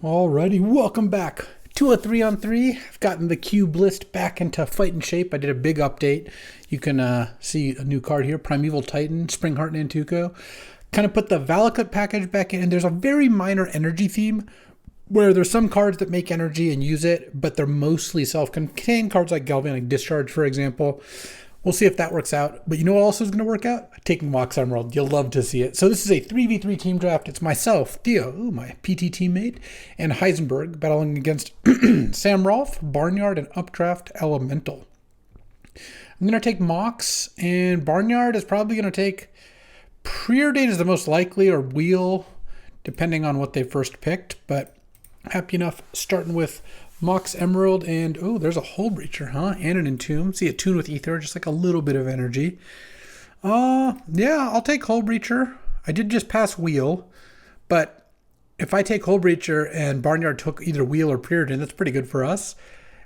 Alrighty, welcome back to a 3-on-3. I've gotten the cube list back into fighting shape. I did a big update. You can see a new card here, Primeval Titan, Springheart Nantuko. Kind of put the Valakut package back in, and there's a very minor energy theme where there's some cards that make energy and use it, but they're mostly self-contained cards like Galvanic Discharge, for example. We'll see if that works out. But you know what also is going to work out? Taking Mox Emerald. You'll love to see it. So this is a 3v3 team draft. It's myself, Theo, my PT teammate, and Heisenberg battling against Sam Rolfe, Barnyard, and Updraft Elemental. I'm going to take Mox, and Barnyard is probably going to take Preordain is the most likely, or Wheel, depending on what they first picked. But happy enough starting with Mox Emerald, and oh, there's a Hull Breacher, huh? And an Entomb. See, Attune with Ether, just like a little bit of energy. Yeah, I'll take Hull Breacher. I did just pass Wheel, but if I take Hull Breacher and Barnyard took either Wheel or Preordain, that's pretty good for us.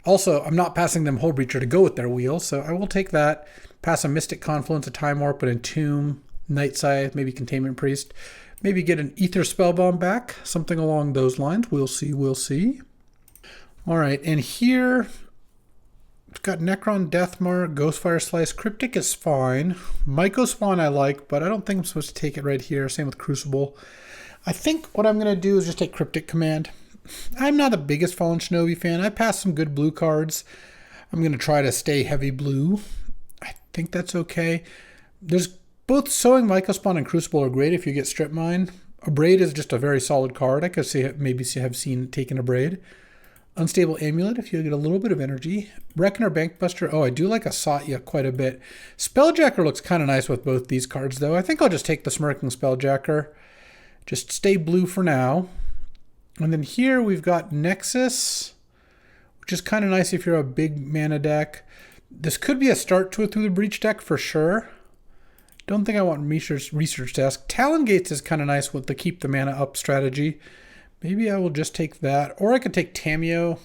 Also, I'm not passing them Hull Breacher to go with their Wheel, so I will take that. Pass a Mystic Confluence, a Time Warp, an Entomb, Night Scythe, maybe Containment Priest. Maybe get an Ether Spellbomb back, something along those lines. We'll see. All right, and here it's got Necron, Deathmark, Ghostfire Slice. Cryptic is fine. Mycospawn I like, but I don't think I'm supposed to take it right here. Same with Crucible. I think what I'm going to do is just take Cryptic Command. I'm not the biggest Fallen Shinobi fan. I passed some good blue cards. I'm going to try to stay heavy blue. I think that's okay. There's both Sowing Mycospawn and Crucible are great if you get Strip Mine. Abrade is just a very solid card. I could see maybe have seen taking Abrade. Unstable Amulet if you get a little bit of energy. Reckoner, Bankbuster. Oh, I do like a Satya quite a bit. Spelljacker looks kind of nice with both these cards, though. I think I'll just take the Smirking Spelljacker. Just stay blue for now. And then here we've got Nexus, which is kind of nice if you're a big mana deck. This could be a start to a Through the Breach deck for sure. Don't think I want research desk. Talon Gates is kind of nice with the keep the mana up strategy. Maybe I will just take that. Or I could take Tameo.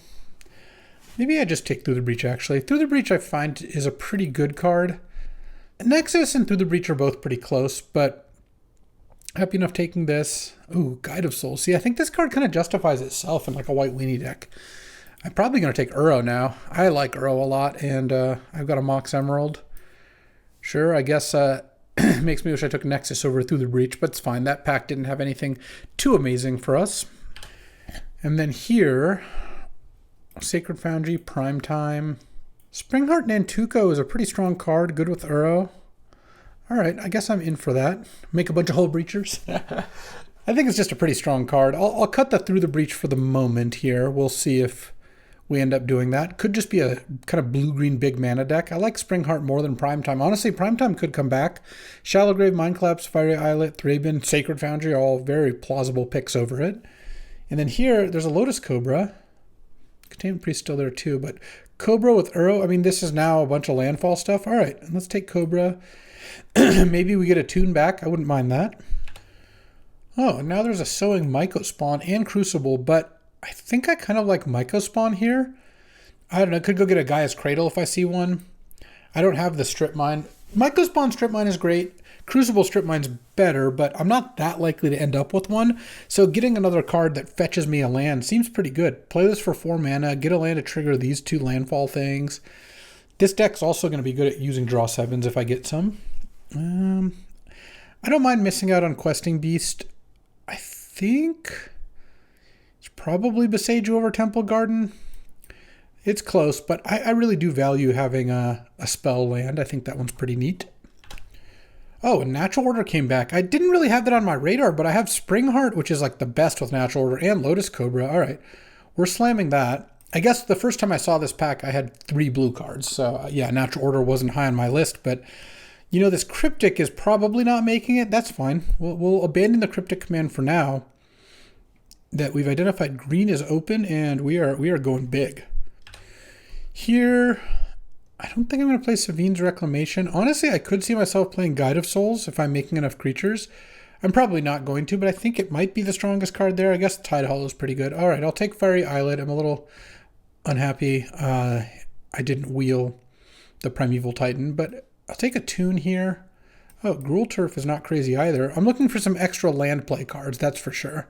Maybe I just take Through the Breach, actually. Through the Breach I find is a pretty good card. Nexus and Through the Breach are both pretty close, but happy enough taking this. Ooh, Guide of Souls. See, I think this card kind of justifies itself in like a white weenie deck. I'm probably going to take Uro now. I like Uro a lot, and I've got a Mox Emerald. Sure, I guess makes me wish I took Nexus over Through the Breach, but it's fine. That pack didn't have anything too amazing for us. And then here, Sacred Foundry, Primetime. Springheart Nantuko is a pretty strong card, good with Uro. All right, I guess I'm in for that. Make a bunch of Hull Breachers. I think it's just a pretty strong card. I'll cut the Through the Breach for the moment here. We'll see if we end up doing that. Could just be a kind of blue-green big mana deck. I like Springheart more than Primetime. Honestly, Primetime could come back. Shallow Grave, Mind Collapse, Fiery Islet, Thraben, Sacred Foundry are all very plausible picks over it. And then here, there's a Lotus Cobra. Containment Priest still there too, but Cobra with Uro. I mean, this is now a bunch of landfall stuff. All right, let's take Cobra. Maybe we get a Tune back. I wouldn't mind that. Oh, and now there's a Sowing Mycospawn and Crucible, but I think I kind of like Mycospawn here. I don't know. Could go get a Gaia's Cradle if I see one. I don't have the Strip Mine. Mycospawn Strip Mine is great. Crucible Strip Mine's better, but I'm not that likely to end up with one. So getting another card that fetches me a land seems pretty good. Play this for 4 mana. Get a land to trigger these 2 landfall things. This deck's also going to be good at using draw 7s if I get some. I don't mind missing out on Questing Beast. I think it's probably Besage over Temple Garden. It's close, but I really do value having a spell land. I think that one's pretty neat. Oh, and Natural Order came back. I didn't really have that on my radar, but I have Springheart, which is like the best with Natural Order, and Lotus Cobra. All right, we're slamming that. I guess the first time I saw this pack, I had 3 blue cards. So yeah, Natural Order wasn't high on my list, but you know, this Cryptic is probably not making it. That's fine. We'll abandon the Cryptic Command for now. That we've identified green is open, and we are going big. Here, I don't think I'm going to play Savine's Reclamation. Honestly, I could see myself playing Guide of Souls if I'm making enough creatures. I'm probably not going to, but I think it might be the strongest card there. I guess Tide Hollow is pretty good. All right, I'll take Fiery Islet. I'm a little unhappy I didn't wheel the Primeval Titan, but I'll take a Tune here. Oh, Gruul Turf is not crazy either. I'm looking for some extra land play cards, that's for sure.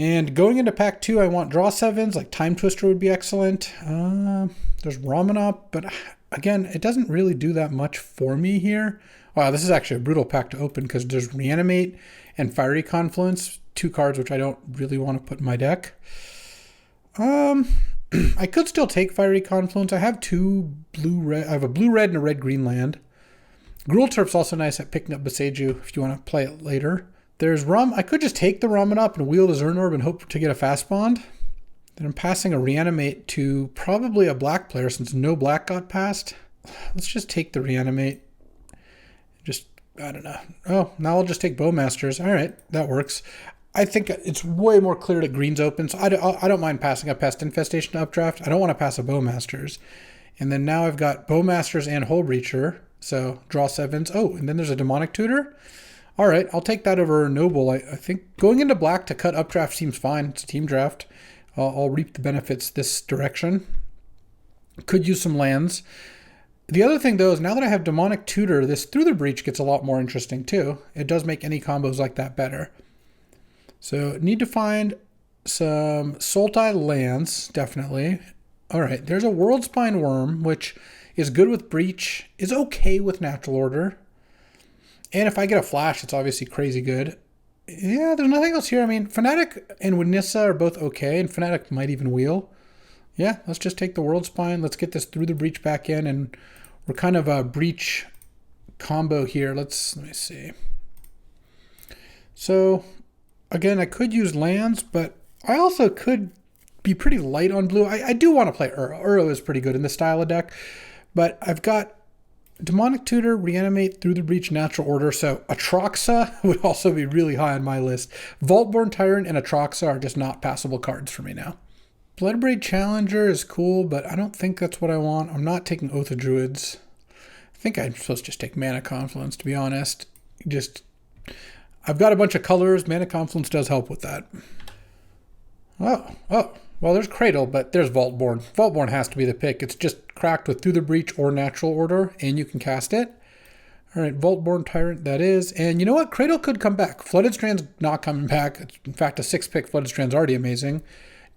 And going into pack 2, I want draw 7s, like Time Twister would be excellent. There's Ramanop, but again, it doesn't really do that much for me here. Wow, this is actually a brutal pack to open because there's Reanimate and Fiery Confluence, 2 cards which I don't really want to put in my deck. I could still take Fiery Confluence. I have 2 blue-red. I have a blue-red and a red-green land. Gruul Turp's also nice at picking up Boseiju if you want to play it later. There's I could just take the Ramanop and wheel the Zernorb and hope to get a fast bond. Then I'm passing a Reanimate to probably a black player since no black got passed. Let's just take the Reanimate. I don't know. Oh, now I'll just take Bowmasters. All right, that works. I think it's way more clear that green's open, so I don't mind passing a Pest Infestation to updraft. I don't want to pass a Bowmasters. And then now I've got Bowmasters and Hole Breacher, so draw 7s. Oh, and then there's a Demonic Tutor. All right, I'll take that over Noble. I think going into black to cut updraft seems fine. It's a team draft. I'll reap the benefits this direction. Could use some lands. The other thing, though, is now that I have Demonic Tutor, this Through the Breach gets a lot more interesting, too. It does make any combos like that better. So, need to find some Sultai lands, definitely. All right, there's a Worldspine Worm, which is good with Breach, is okay with Natural Order. And if I get a Flash, it's obviously crazy good. Yeah, there's nothing else here. I mean, Fnatic and Winissa are both okay, and Fnatic might even wheel. Yeah, let's just take the Worldspine. Let's get this Through the Breach back in, and we're kind of a Breach combo here. Let me see. So, again, I could use lands, but I also could be pretty light on blue. I do want to play Uro. Uro is pretty good in this style of deck, but I've got Demonic Tutor, Reanimate, Through the Breach, Natural Order, so Atraxa would also be really high on my list. Vaultborn Tyrant and Atraxa are just not passable cards for me now. Bloodbraid Challenger is cool, but I don't think that's what I want. I'm not taking Oath of Druids. I think I'm supposed to just take Mana Confluence, to be honest. I've got a bunch of colors. Mana Confluence does help with that. Oh, well, there's Cradle, but there's Vaultborn. Vaultborn has to be the pick. It's just cracked with Through the Breach or Natural Order, and you can cast it. All right, Vaultborn Tyrant, that is. And you know what? Cradle could come back. Flooded Strand's not coming back. It's, in fact, a 6-pick Flooded Strand's already amazing.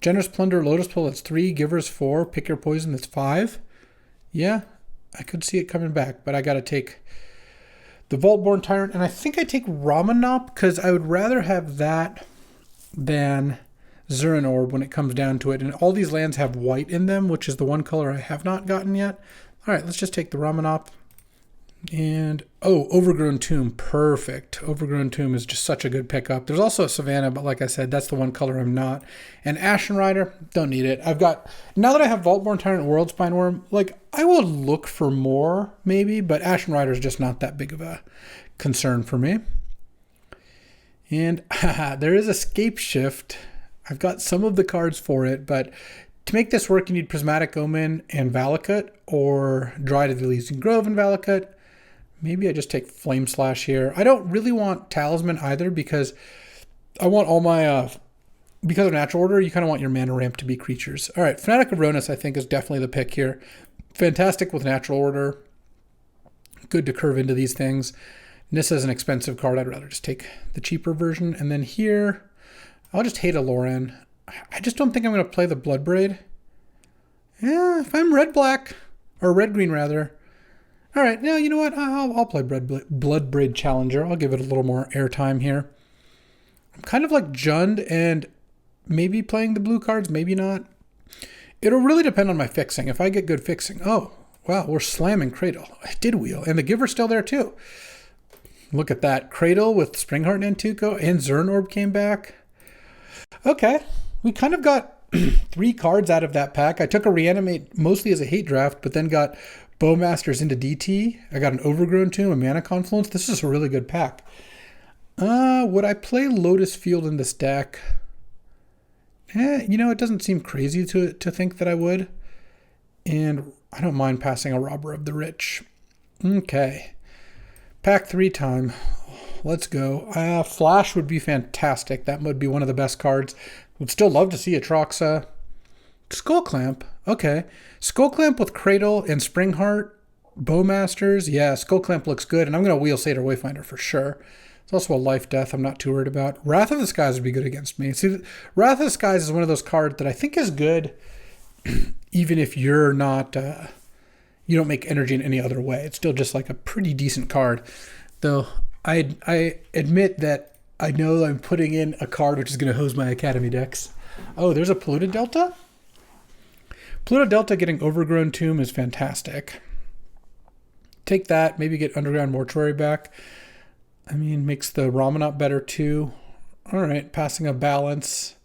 Generous Plunder, Lotus Pill, that's 3. Giver's 4. Pick Your Poison, that's 5. Yeah, I could see it coming back, but I got to take the Vaultborn Tyrant. And I think I take Ramanop because I would rather have that than Zernorb when it comes down to it. And all these lands have white in them, which is the one color I have not gotten yet. All right, let's just take the Ramanop. And, oh, Overgrown Tomb, perfect. Overgrown Tomb is just such a good pickup. There's also a Savannah, but like I said, that's the one color I'm not. And Ashen Rider, don't need it. I've got, now that I have Vaultborn Tyrant and Worldspine Worm, like, I will look for more, maybe, but Ashen Rider is just not that big of a concern for me. And there is Escape Shift. I've got some of the cards for it, but to make this work, you need Prismatic Omen and Valakut, or Dryad of the Elysian Grove and Valakut. Maybe I just take Flame Slash here. I don't really want Talisman either because I want all my, because of Natural Order, you kind of want your mana ramp to be creatures. All right, Fnatic of Ronus I think is definitely the pick here. Fantastic with Natural Order. Good to curve into these things. Nissa is an expensive card. I'd rather just take the cheaper version. And then here, I'll just hate a Loran. I just don't think I'm going to play the Bloodbraid. Yeah, if I'm red-black, or red-green rather. All right, now you know what? I'll play Bloodbraid Challenger. I'll give it a little more airtime here. I'm kind of like Jund and maybe playing the blue cards, maybe not. It'll really depend on my fixing. If I get good fixing. Oh, wow, we're slamming Cradle. I did wheel, and the Giver's still there too. Look at that. Cradle with Springheart and Tuco, and Zernorb came back. Okay, we kind of got 3 cards out of that pack. I took a Reanimate mostly as a hate draft, but then got Bowmasters into DT. I got an Overgrown Tomb, a Mana Confluence. This is a really good pack. Would I play Lotus Field in this deck? You know, it doesn't seem crazy to think that I would. And I don't mind passing a Robber of the Rich. Okay. Pack 3 time. Let's go. Flash would be fantastic. That would be one of the best cards. Would still love to see Atraxa. Skullclamp. Okay. Skullclamp with Cradle and Springheart. Bowmasters. Yeah, Skullclamp looks good. And I'm going to wheel Satyr Wayfinder for sure. It's also a life death I'm not too worried about. Wrath of the Skies would be good against me. See, Wrath of the Skies is one of those cards that I think is good even if you're not, you don't make energy in any other way. It's still just like a pretty decent card. Though I admit that I know I'm putting in a card which is going to hose my Academy decks. Oh, there's a Polluted Delta? Polluted Delta getting Overgrown Tomb is fantastic. Take that, maybe get Underground Mortuary back. I mean, makes the Ramanop better too. All right, passing a Balance.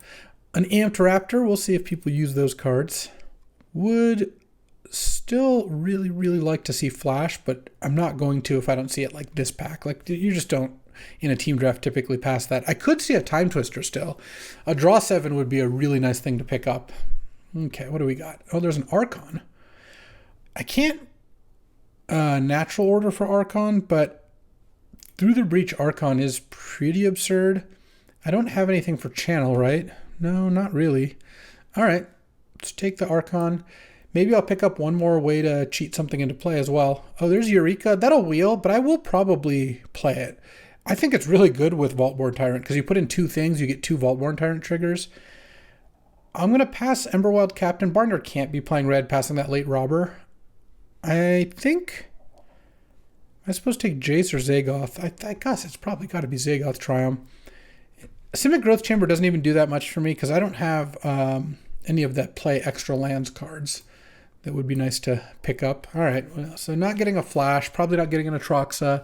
An Amped Raptor, we'll see if people use those cards. Would still really, really like to see Flash, but I'm not going to if I don't see it like this pack. Like, you just don't, in a team draft, typically pass that. I could see a Time Twister still. A Draw 7 would be a really nice thing to pick up. Okay, what do we got? Oh, there's an Archon. I can't natural order for Archon, but Through the Breach Archon is pretty absurd. I don't have anything for Channel, right? No, not really. All right, let's take the Archon. Maybe I'll pick up one more way to cheat something into play as well. Oh, there's Eureka. That'll wheel, but I will probably play it. I think it's really good with Vaultborn Tyrant because you put in two things, you get two Vaultborn Tyrant triggers. I'm going to pass Emberwild Captain. Barnyard can't be playing red, passing that late Robber. I think I'm supposed to take Jace or Zagoth. I guess it's probably got to be Zagoth Triumph. Simic Growth Chamber doesn't even do that much for me because I don't have any of that play extra lands cards that would be nice to pick up. All right, well, so not getting a Flash, probably not getting an Atroxa.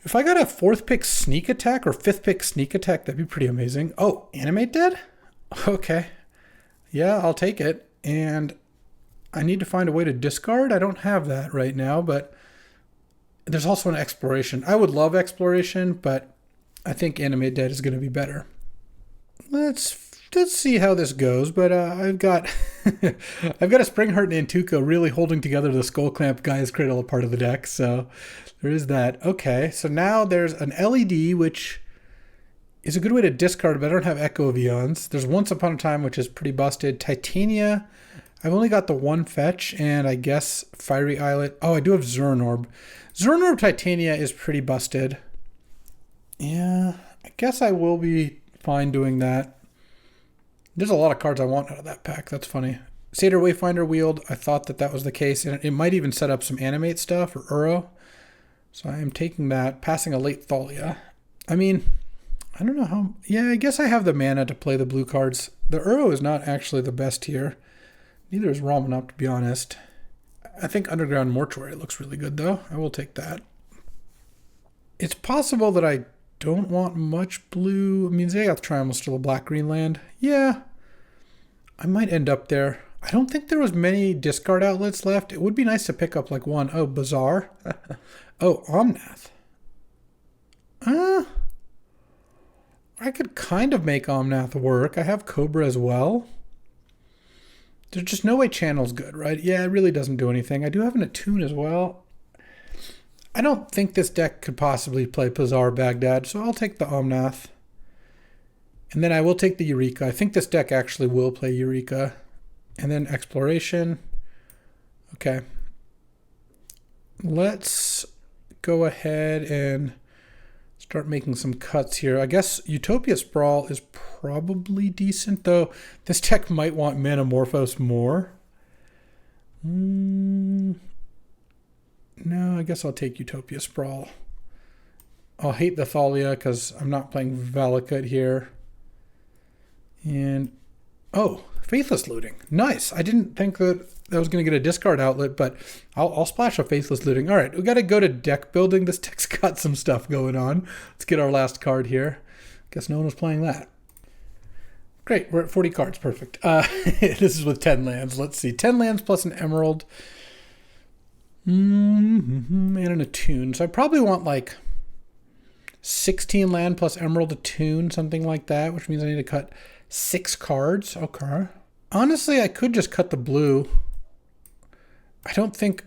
If I got a 4th pick Sneak Attack or 5th pick Sneak Attack, that'd be pretty amazing. Oh, Animate Dead? Okay. Yeah, I'll take it. And I need to find a way to discard. I don't have that right now, but there's also an Exploration. I would love Exploration, but I think Animate Dead is going to be better. Let's see how this goes, but I've got I've got a Springheart and Antuco really holding together the Skull Clamp Gaia's Cradle part of the deck, so there is that. Okay, so now there's an LED, which is a good way to discard, but I don't have Echo of Eons. There's Once Upon a Time, which is pretty busted. Titania, I've only got the one fetch, and I guess Fiery Islet. Oh, I do have Zernorb. Zernorb Titania is pretty busted. Yeah, I guess I will be fine doing that. There's a lot of cards I want out of that pack. That's funny. Satyr Wayfinder Wield, I thought that was the case, and it might even set up some Animate stuff or Uro. So I am taking that, passing a late Thalia. I mean, I don't know how... Yeah, I guess I have the mana to play the blue cards. The Uro is not actually the best here. Neither is Ramanop, to be honest. I think Underground Mortuary looks really good, though. I will take that. It's possible that I don't want much blue. I mean, Zagoth Triumph is still a black-green land. Yeah, I might end up there. I don't think there was many discard outlets left. It would be nice to pick up like one. Oh, Bazaar. Oh, Omnath. I could kind of make Omnath work. I have Cobra as well. There's just no way Channel's good, right? Yeah, it really doesn't do anything. I do have an Attune as well. I don't think this deck could possibly play Bazaar Baghdad, so I'll take the Omnath. And then I will take the Eureka. I think this deck actually will play Eureka. And then Exploration. Okay. Let's go ahead and start making some cuts here. I guess Utopia Sprawl is probably decent, though this deck might want Manamorphose more. No, I guess I'll take Utopia Sprawl. I'll hate the Thalia because I'm not playing Valakut here. And, oh, Faithless Looting. Nice. I didn't think that I was going to get a discard outlet, but I'll splash a Faithless Looting. All right, we got to go to deck building. This deck's got some stuff going on. Let's get our last card here. Guess no one was playing that. Great, we're at 40 cards. Perfect. This is with 10 lands. Let's see. 10 lands plus an Emerald. And an Attune. So I probably want like 16 land plus Emerald Attune, something like that, which means I need to cut 6 cards. Okay. Honestly, I could just cut the blue. I don't think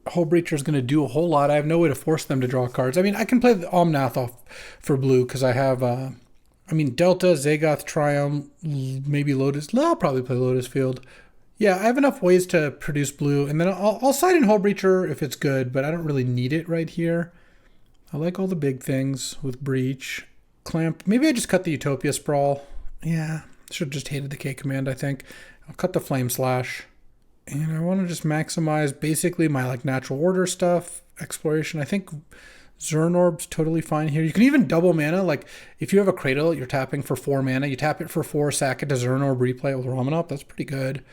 Hullbreacher is going to do a whole lot. I have no way to force them to draw cards. I mean, I can play the Omnath off for blue because I have, Delta, Zagoth, Triumph, maybe Lotus. No, I'll probably play Lotus Field. Yeah, I have enough ways to produce blue, and then I'll side in Hullbreacher if it's good, but I don't really need it right here. I like all the big things with Breach. Clamp. Maybe I just cut the Utopia Sprawl. Yeah, should have just hated the K command, I think. I'll cut the Flame Slash. And I want to just maximize basically my like natural order stuff. Exploration. I think Zernorb's totally fine here. You can even double mana. Like if you have a Cradle, you're tapping for 4 mana. You tap it for 4, sack it to Zernorb, replay it with Ramanop. That's pretty good.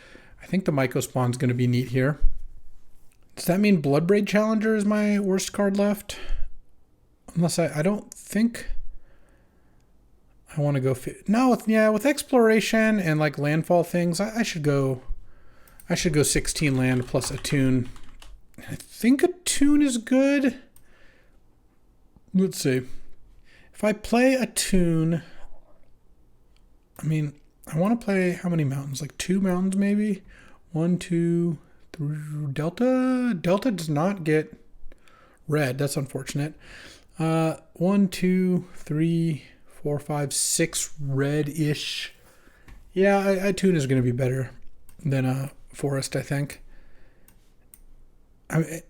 I think the Myco Spawn's going to be neat here. Does that mean Bloodbraid Challenger is my worst card left? Unless I don't think I want to go. No, yeah, with exploration and like landfall things, I should go 16 land plus Attune. I think Attune is good. Let's see. If I play Attune, I mean, I want to play how many mountains? Like 2 mountains maybe? 1, 2, 3. Delta does not get red. That's unfortunate. 1, 2, 3, 4, 5, 6 red-ish. Yeah, Attune is going to be better than Forest, I think. I'm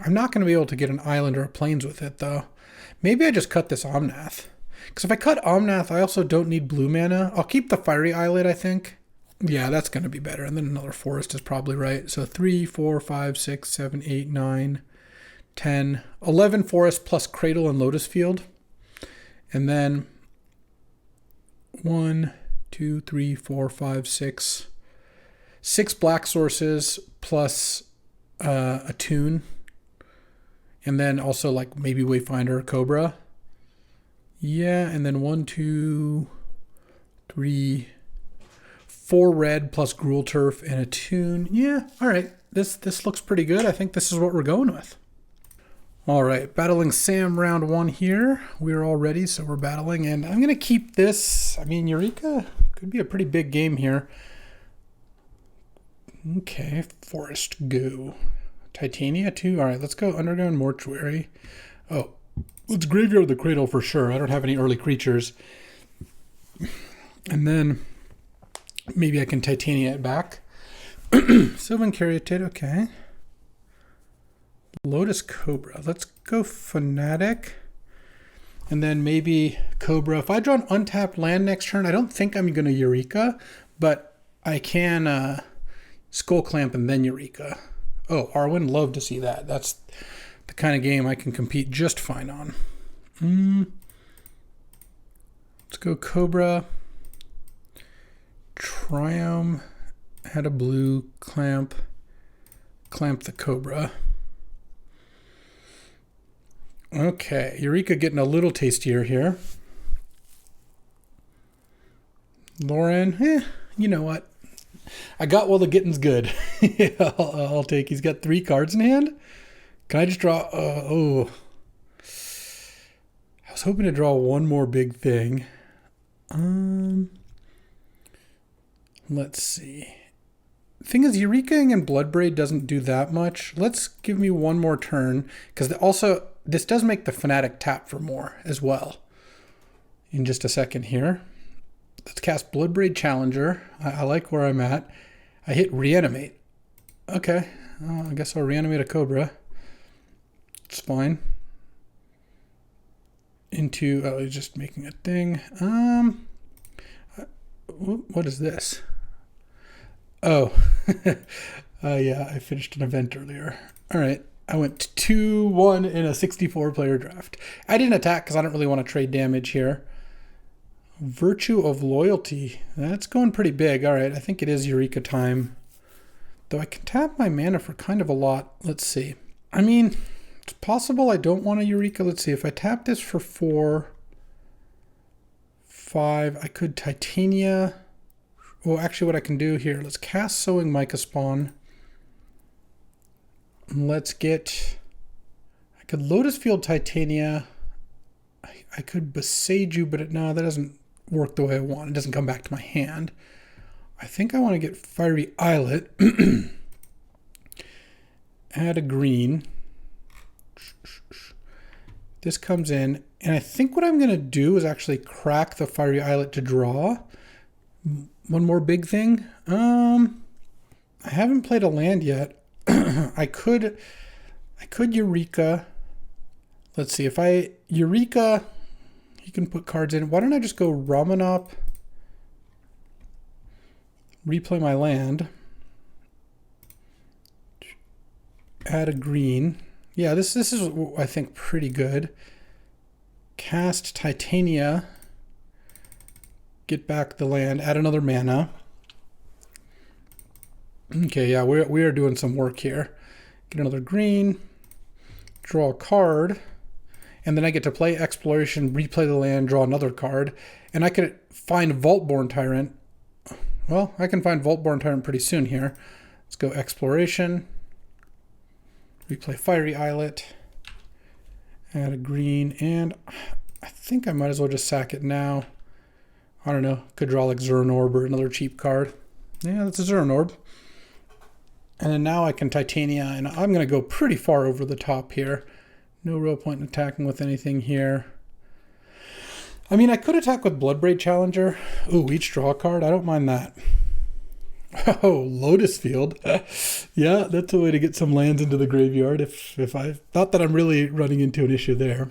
not going to be able to get an island or a plains with it, though. Maybe I just cut this Omnath. Because if I cut Omnath, I also don't need blue mana. I'll keep the Fiery Islet, I think. Yeah, that's going to be better. And then another Forest is probably right. So 3, 4, 5, 6, 7, 8, 9, 10, 11 Forest plus Cradle and Lotus Field. And then 1, 2, 3, 4, 5, 6. 6 black sources plus Attune. And then also like maybe Wayfinder or Cobra. Yeah, and then 1, 2, 3, 4 red plus Gruul Turf and Attune. Yeah, all right. This looks pretty good. I think this is what we're going with. All right, battling Sam round 1 here. We're all ready, so we're battling. And I'm going to keep this. I mean, Eureka could be a pretty big game here. Okay, Forest, go. Titania, 2. All right, let's go Underground Mortuary. Oh, let's Graveyard the Cradle for sure. I don't have any early creatures. And then maybe I can Titania it back. Sylvan Caryatid, okay. Lotus Cobra. Let's go Fanatic. And then maybe Cobra. If I draw an untapped land next turn, I don't think I'm going to Eureka, but I can Skull Clamp and then Eureka. Oh, Arwen, love to see that. That's the kind of game I can compete just fine on. Let's go Cobra. Triumph. Add a blue. Clamp. Clamp the Cobra. Okay, Eureka getting a little tastier here. Lauren, you know what? I got while the getting's good. I'll take. He's got 3 cards in hand. Can I just draw? I was hoping to draw one more big thing. Let's see. The thing is, Eureka-ing and Bloodbraid doesn't do that much. Let's give me one more turn, because also this does make the Fanatic tap for more as well. In just a second here. Let's cast Bloodbraid Challenger. I like where I'm at. I hit Reanimate. Okay. I guess I'll reanimate a Cobra. It's fine. Into... just making a thing. What is this? Oh. Yeah, I finished an event earlier. All right. I went 2-1 in a 64-player draft. I didn't attack because I don't really want to trade damage here. Virtue of Loyalty. That's going pretty big. All right, I think it is Eureka time. Though I can tap my mana for kind of a lot. Let's see. I mean, it's possible I don't want a Eureka. Let's see. If I tap this for 4, 5, I could Titania. Well, actually what I can do here, let's cast Sowing Myca Spawn. Let's get... I could Lotus Field Titania. I could Besage You, but no, that doesn't work the way I want. It doesn't come back to my hand. I think I want to get Fiery Islet. Add a green. This comes in, and I think what I'm going to do is actually crack the Fiery Islet to draw. One more big thing. I haven't played a land yet. I could Eureka. Let's see, if I Eureka, you can put cards in. Why don't I just go Ramanop, replay my land, add a green. Yeah, this is, I think, pretty good. Cast Titania, get back the land, add another mana. Okay, yeah, we are doing some work here. Get another green, draw a card, and then I get to play Exploration, replay the land, draw another card, and I could find Vaultborn Tyrant. Well, I can find Vaultborn Tyrant pretty soon here. Let's go Exploration, replay Fiery Islet, add a green, and I think I might as well just sack it now. I don't know, could draw like Zernorb or another cheap card. Yeah, that's a Zernorb. And then now I can Titania, and I'm going to go pretty far over the top here. No real point in attacking with anything here. I mean, I could attack with Bloodbraid Challenger. Ooh, each draw a card. I don't mind that. Oh, Lotus Field. Yeah, that's a way to get some lands into the graveyard. If I thought that I'm really running into an issue there.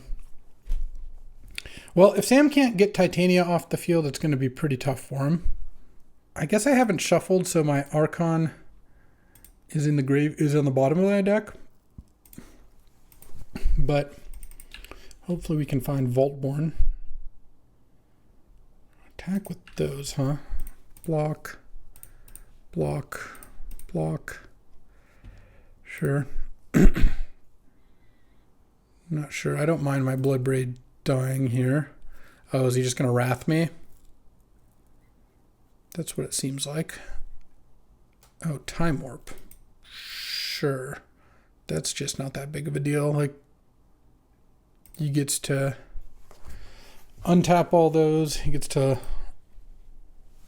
Well, if Sam can't get Titania off the field, it's going to be pretty tough for him. I guess I haven't shuffled, so my Archon is in the is on the bottom of my deck. But hopefully we can find Vaultborn. Attack with those, huh? Block, block, block. Sure. Not sure. I don't mind my Bloodbraid dying here. Oh, is he just going to Wrath me? That's what it seems like. Oh, Time Warp. Sure. That's just not that big of a deal. Like, he gets to untap all those. He gets to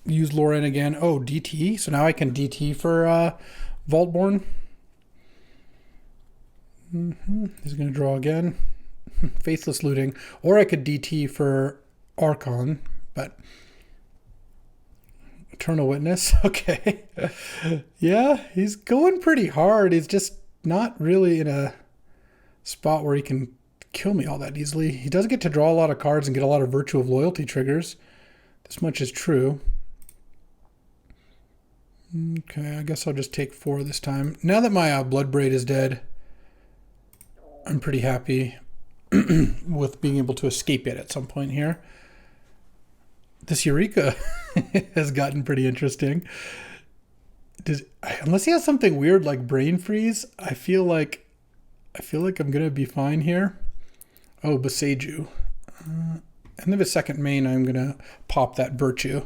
use Lauren again. Oh, DT. So now I can DT for Vaultborn. He's going to draw again. Faithless Looting. Or I could DT for Archon, but Eternal Witness. Okay. Yeah, he's going pretty hard. He's just not really in a spot where he can kill me all that easily. He does get to draw a lot of cards and get a lot of Virtue of Loyalty triggers. This much is true. Okay, I guess I'll just take 4 this time. Now that my Bloodbraid is dead, I'm pretty happy with being able to escape it at some point here. This Eureka has gotten pretty interesting. Unless he has something weird like Brain Freeze, I feel like I'm gonna be fine here. Oh, Boseiju. End of his second main, I'm gonna pop that Virtue.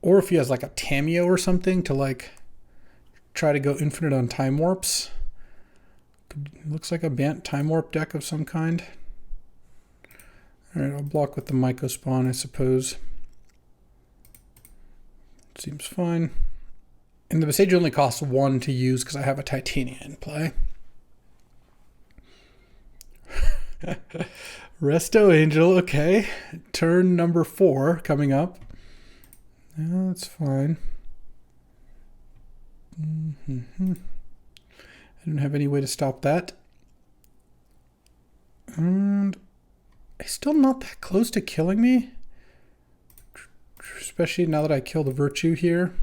Or if he has like a Tameo or something to like try to go infinite on Time Warps. Looks like a Bant Time Warp deck of some kind. Alright, I'll block with the Myco Spawn, I suppose. Seems fine. And the Boseiju only costs 1 to use because I have a Titania in play. Resto Angel, okay. Turn number 4 coming up. Yeah, that's fine. I don't have any way to stop that. And he's still not that close to killing me. Especially now that I kill the Virtue here.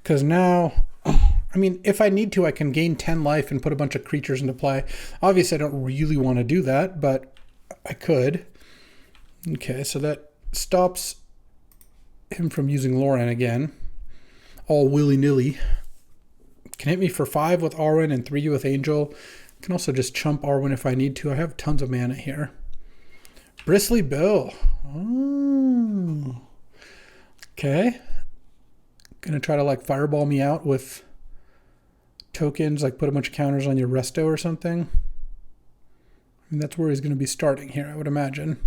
Because now, I mean, if I need to, I can gain 10 life and put a bunch of creatures into play. Obviously, I don't really want to do that, but I could. Okay, so that stops him from using Lauren again. All willy-nilly. Can hit me for 5 with Arwen and 3 with Angel. Can also just chump Arwen if I need to. I have tons of mana here. Bristly Bill. Oh. Okay. Gonna try to like fireball me out with tokens, like put a bunch of counters on your Resto or something. I mean, that's where he's gonna be starting here, I would imagine.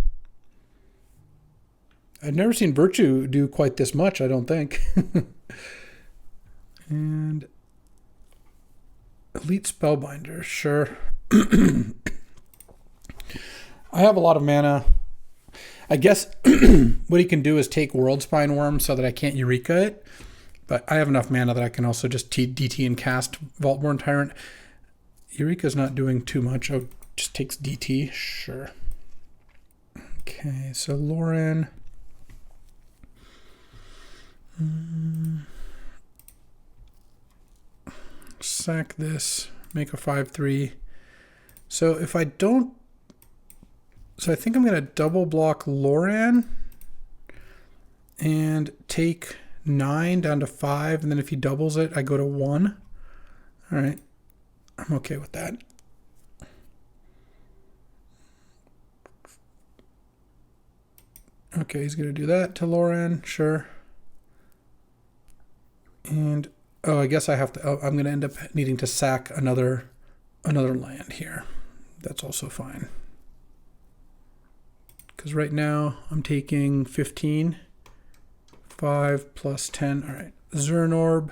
I've never seen Virtue do quite this much, I don't think. And Elite Spellbinder, sure. I have a lot of mana. I guess what he can do is take World Spine Worm so that I can't Eureka it. But I have enough mana that I can also just DT and cast Vaultborn Tyrant. Eureka's not doing too much. Oh, just takes DT. Sure. Okay, so Lauren. Sack this. Make a 5/3. So if I don't... So I think I'm going to double block Lauren and take 9 down to 5. And then if he doubles it, I go to 1. All right. I'm okay with that. Okay, he's going to do that to Lauren. Sure. And, oh, I guess I have to... Oh, I'm going to end up needing to sack another land here. That's also fine. Because right now I'm taking 15. 5 plus 10. All right. Zernorb.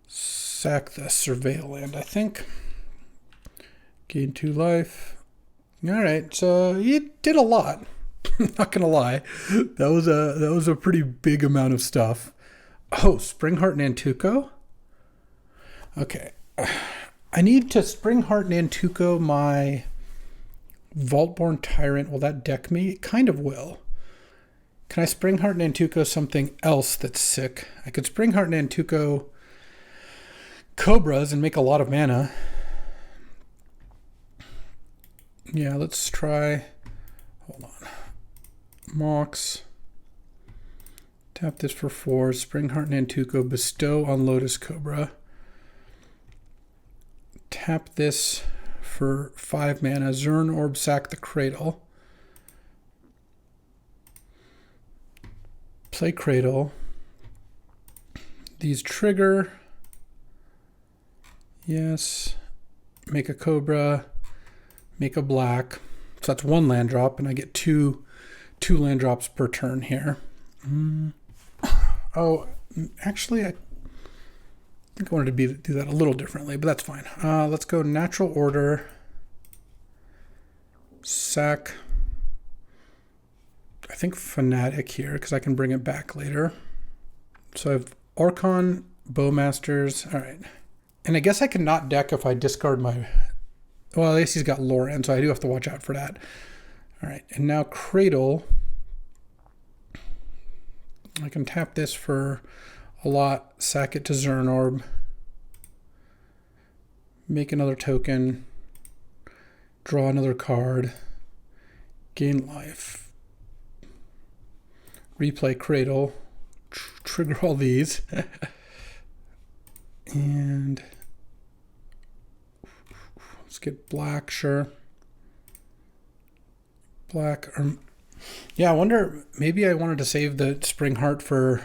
Sack the Surveil land, I think. Gain 2 life. All right. So he did a lot. Not going to lie. That was a pretty big amount of stuff. Oh, Springheart Nantuko? Okay. I need to Springheart Nantuko my Vaultborn Tyrant. Will that deck me? It kind of will. Can I Springheart Nantuko something else that's sick? I could Springheart Nantuko Cobras and make a lot of mana. Yeah, let's try... Hold on. Mox. Tap this for 4. Springheart Nantuko. Bestow on Lotus Cobra. Tap this for 5 mana. Zernorb, sack the Cradle. Play Cradle. These trigger. Yes. Make a Cobra. Make a black. So that's 1 land drop, and I get two land drops per turn here. Oh, actually, I think I wanted to do that a little differently, but that's fine. Let's go Natural Order. Sack. I think Fanatic here, because I can bring it back later. So I have Archon, Bowmasters. All right. And I guess I can not deck if I discard my... Well, at least he's got Lauren, so I do have to watch out for that. All right. And now Cradle. I can tap this for a lot, sack it to Zernorb, make another token, draw another card, gain life, replay Cradle, trigger all these, and let's get black, sure. Black, yeah, I wonder, maybe I wanted to save the Springheart for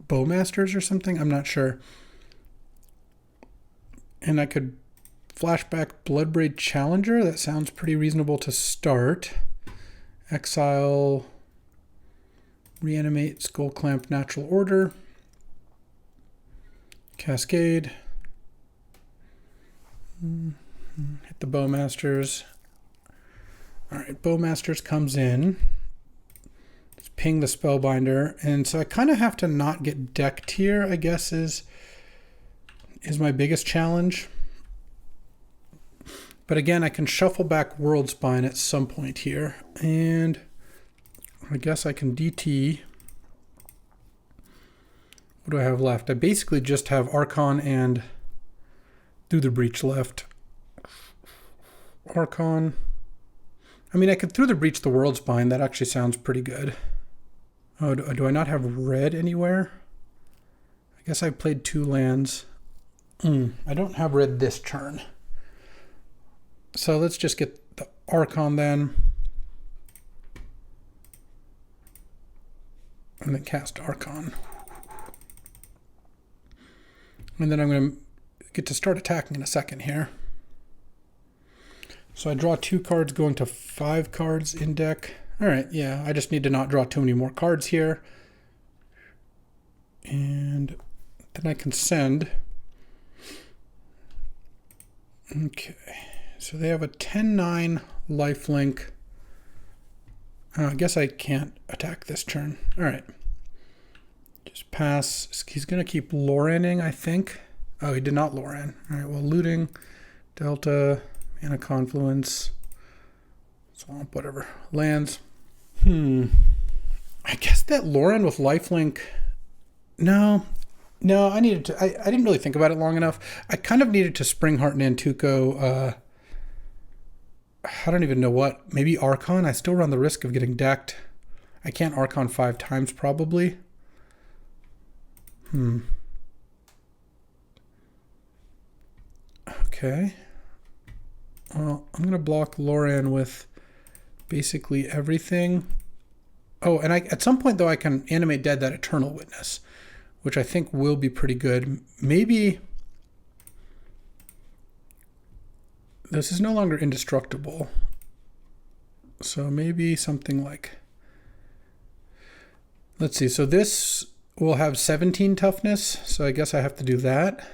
Bowmasters or something. I'm not sure. And I could flashback Bloodbraid Challenger. That sounds pretty reasonable to start. Exile, reanimate, Skull Clamp, Natural Order. Cascade. Hit the Bowmasters. All right, Bowmasters comes in. Let's ping the Spellbinder. And so I kind of have to not get decked here, I guess, is my biggest challenge. But again, I can shuffle back Worldspine at some point here. And I guess I can DT. What do I have left? I basically just have Archon and Through the Breach left. Archon. I mean, I could Through the Breach the Worldspine. That actually sounds pretty good. Oh, do I not have red anywhere? I guess I played 2 lands. I don't have red this turn. So let's just get the Archon then. And then cast Archon. And then I'm going to get to start attacking in a second here. So I draw 2 cards going to 5 cards in deck. All right, yeah, I just need to not draw too many more cards here. And then I can send. Okay, so they have a 10-9 lifelink. I guess I can't attack this turn. All right. Just pass. He's going to keep Loraning, I think. Oh, he did not Loran. All right, well, looting, Delta, Mana Confluence, Swamp, whatever. Lands. I guess that Loran with lifelink. No, I needed to. I didn't really think about it long enough. I kind of needed to Springheart Nantuko. I don't even know what. Maybe Archon. I still run the risk of getting decked. I can't Archon 5 times probably. Okay. Well, I'm going to block Loran with basically everything. Oh, and at some point, though, I can animate dead that Eternal Witness, which I think will be pretty good. Maybe this is no longer indestructible. So maybe something like, let's see. So this will have 17 toughness. So I guess I have to do that.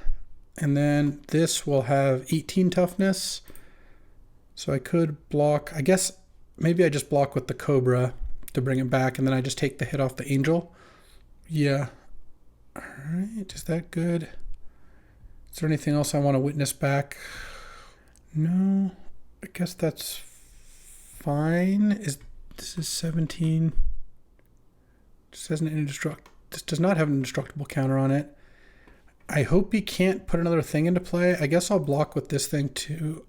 And then this will have 18 toughness. So I could block, I guess maybe I just block with the Cobra to bring it back, and then I just take the hit off the Angel. Yeah. All right, is that good? Is there anything else I want to witness back? No, I guess that's fine. This is 17. This has an indestructible. This does not have an indestructible counter on it. I hope he can't put another thing into play. I guess I'll block with this thing too.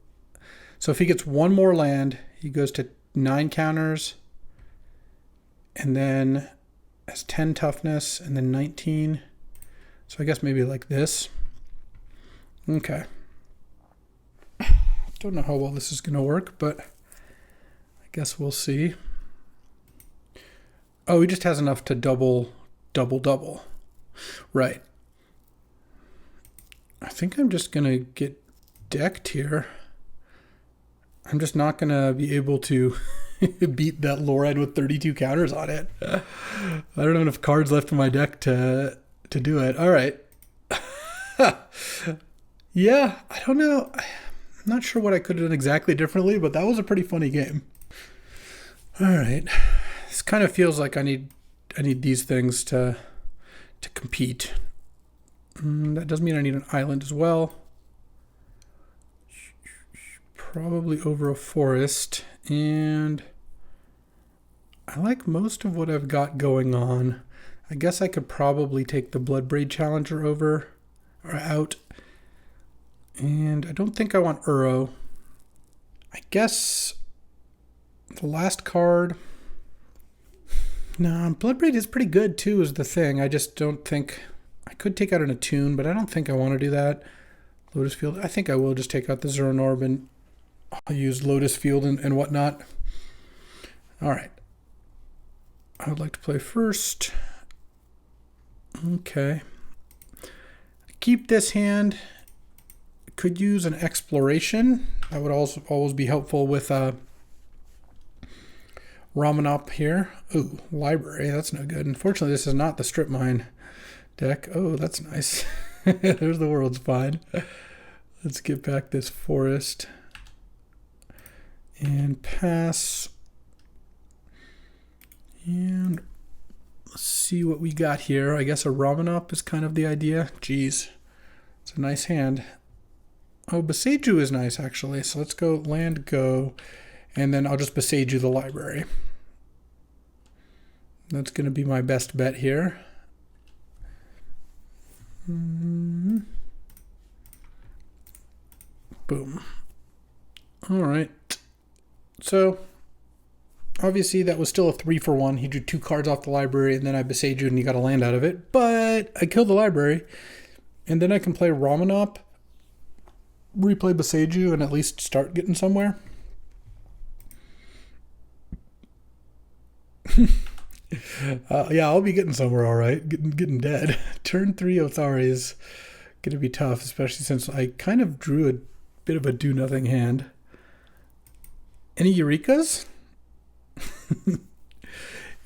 So if he gets one more land, he goes to 9 counters, and then has 10 toughness, and then 19. So I guess maybe like this. Okay. Don't know how well this is going to work, but I guess we'll see. Oh, he just has enough to double. Right. I think I'm just going to get decked here. I'm just not going to be able to beat that Loran with 32 counters on it. I don't have enough cards left in my deck to do it. All right. Yeah, I don't know. I'm not sure what I could have done exactly differently, but that was a pretty funny game. All right. This kind of feels like I need these things to compete. That does mean I need an island as well. Probably over a forest, and I like most of what I've got going on. I guess I could probably take the Bloodbraid Challenger over or out, and I don't think I want Uro. I guess the last card. No, Bloodbraid is pretty good too, is the thing. I just don't think I could take out an Attune, but I don't think I want to do that. Lotus Field. I think I will just take out the Zero Orb and I'll use Lotus Field and whatnot. All right. I would like to play first. Okay. Keep this hand. Could use an Exploration. That would also always be helpful with Ramanop here. Ooh, Library. That's no good. Unfortunately, this is not the Strip Mine deck. Oh, that's nice. There's the World's Fine. Let's get back this Forest. And pass. And let's see what we got here. I guess a Ramanop is kind of the idea. Jeez. It's a nice hand. Oh, Beseiju is nice, actually. So let's go land, go. And then I'll just Beseiju the library. That's going to be my best bet here. Boom. All right. So, obviously that was still a 3-for-1. He drew 2 cards off the library, and then I Beseiju and he got a land out of it. But I killed the library, and then I can play Ramanop, replay Beseiju, and at least start getting somewhere. Yeah, I'll be getting somewhere, all right. Getting dead. Turn 3 Othari is going to be tough, especially since I kind of drew a bit of a do-nothing hand. Any Eurekas?